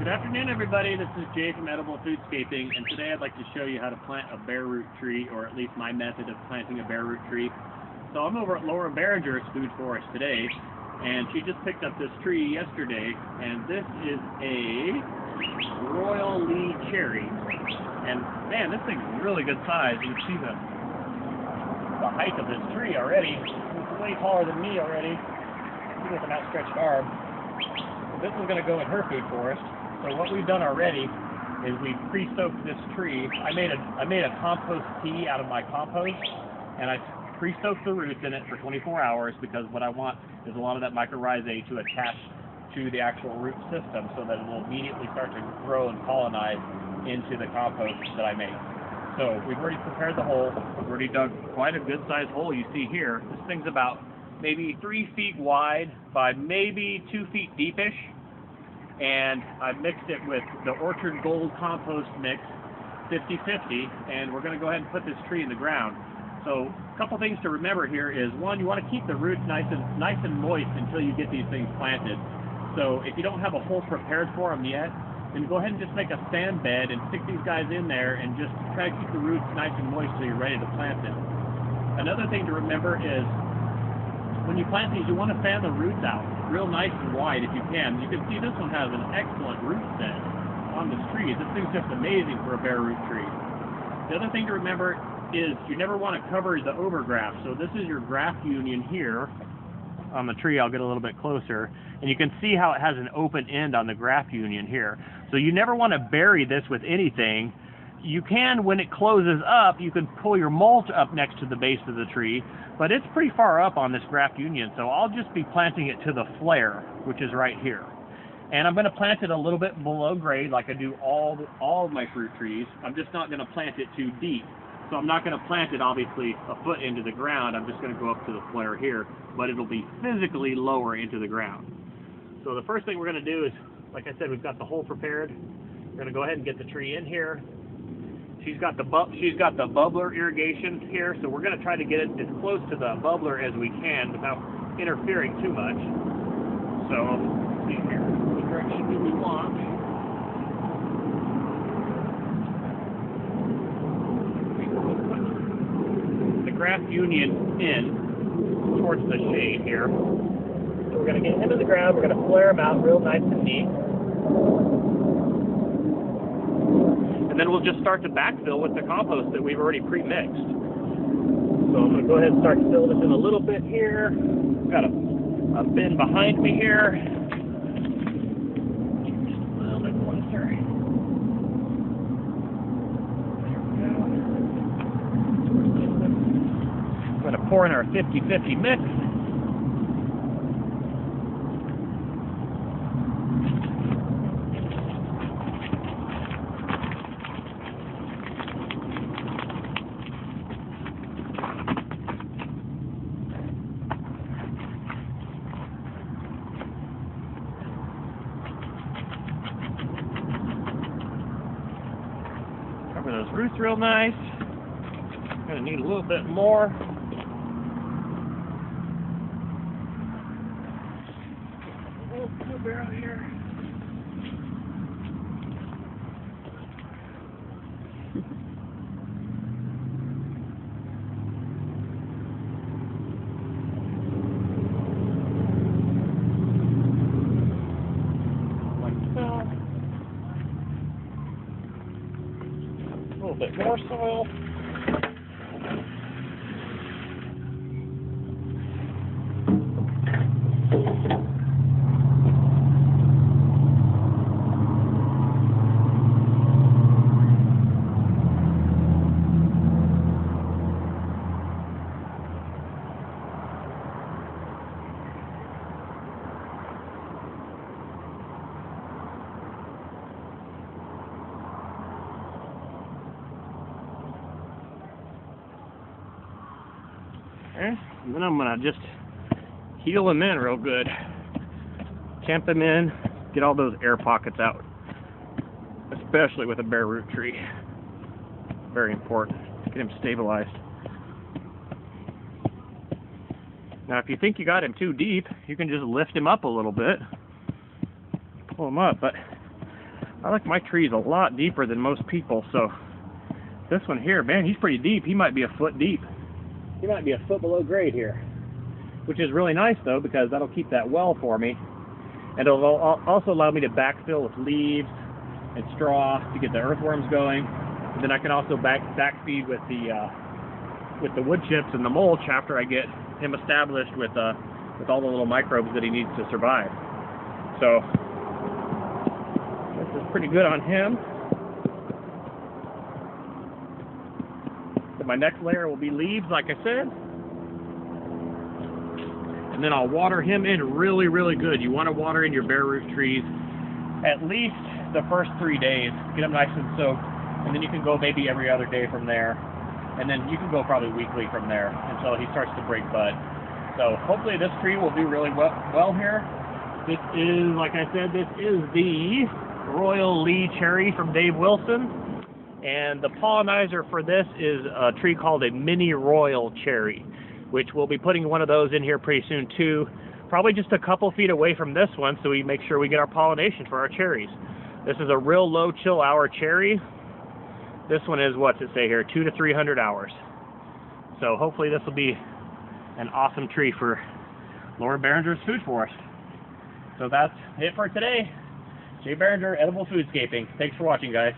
Good afternoon, everybody. This is Jay from Edible Foodscaping, and today I'd like to show you how to plant a bare root tree, or at least my method of planting a bare root tree. So I'm over at Laura Barringers Food Forest today, and she just picked up this tree yesterday, and this is a Royal Lee cherry. And man, this thing's really good size. You can see the height of this tree already. It's way taller than me already, even with an outstretched arm. So this is going to go in her food forest. So what we've done already is we've pre-soaked this tree. I made a compost tea out of my compost, and I pre-soaked the roots in it for 24 hours because what I want is a lot of that mycorrhizae to attach to the actual root system so that it will immediately start to grow and colonize into the compost that I made. So we've already prepared the hole. We've already dug quite a good sized hole. You see here, this thing's about maybe 3 feet wide by maybe 2 feet deepish. And I mixed it with the Orchard Gold compost mix, 50-50, and we're going to go ahead and put this tree in the ground. So a couple things to remember here is, one, you want to keep the roots nice and moist until you get these things planted. So if you don't have a hole prepared for them yet, then go ahead and just make a sand bed and stick these guys in there and just try to keep the roots nice and moist so you're ready to plant them. Another thing to remember is, when you plant these, you want to fan the roots out real nice and wide if you can. You can see this one has an excellent root set on this tree. This thing's just amazing for a bare root tree. The other thing to remember is you never want to cover the overgraft. So this is your graft union here on the tree. I'll get a little bit closer. And you can see how it has an open end on the graft union here. So you never want to bury this with anything. You can, when it closes up, you can pull your mulch up next to the base of the tree, but it's pretty far up on this graft union, so I'll just be planting it to the flare, which is right here. And I'm going to plant it a little bit below grade like I do all of my fruit trees. I'm just not going to plant it too deep. So I'm not going to plant it, obviously, a foot into the ground. I'm just going to go up to the flare here, but it'll be physically lower into the ground. So the first thing we're going to do is, like I said, we've got the hole prepared. We're going to go ahead and get the tree in here. She's got the bubbler irrigation here, so we're going to try to get it as close to the bubbler as we can without interfering too much. So, let's see here, what direction do we want? The graft union in towards the shade here. So we're going to get him in the ground. We're going to flare him out real nice and neat. And then we'll just start to backfill with the compost that we've already pre-mixed. So I'm going to go ahead and start to fill this in a little bit here. Got a bin behind me here. Just a little bit closer. There we go. I'm going to pour in our 50-50 mix. Cover those roots real nice. Gonna need a little bit more. Little barrel here. A little bit more soil. And then I'm going to just heel them in real good. Tamp them in, get all those air pockets out. Especially with a bare root tree. Very important. Get him stabilized. Now if you think you got him too deep, you can just lift him up a little bit. Pull him up, but I like my trees a lot deeper than most people, so this one here, man, he's pretty deep. He might be a foot deep. He might be a foot below grade here, which is really nice though, because that'll keep that well for me. And it'll also allow me to backfill with leaves and straw to get the earthworms going. And then I can also backfeed with the wood chips and the mulch after I get him established with all the little microbes that he needs to survive. So this is pretty good on him. So my next layer will be leaves, like I said. And then I'll water him in really, really good. You want to water in your bare root trees at least the first 3 days. Get them nice and soaked. And then you can go maybe every other day from there. And then you can go probably weekly from there until he starts to break bud. So hopefully this tree will do really well here. This is, like I said, this is the Royal Lee cherry from Dave Wilson. And the pollinizer for this is a tree called a mini royal cherry, which we'll be putting one of those in here pretty soon too. Probably just a couple feet away from this one, so we make sure we get our pollination for our cherries. This is a real low chill hour cherry. This one is, what's it say here, 200 to 300 hours. So hopefully this will be an awesome tree for Laura Barringer's Food Forest. So that's it for today. Jay Barringer, Edible Foodscaping. Thanks for watching, guys.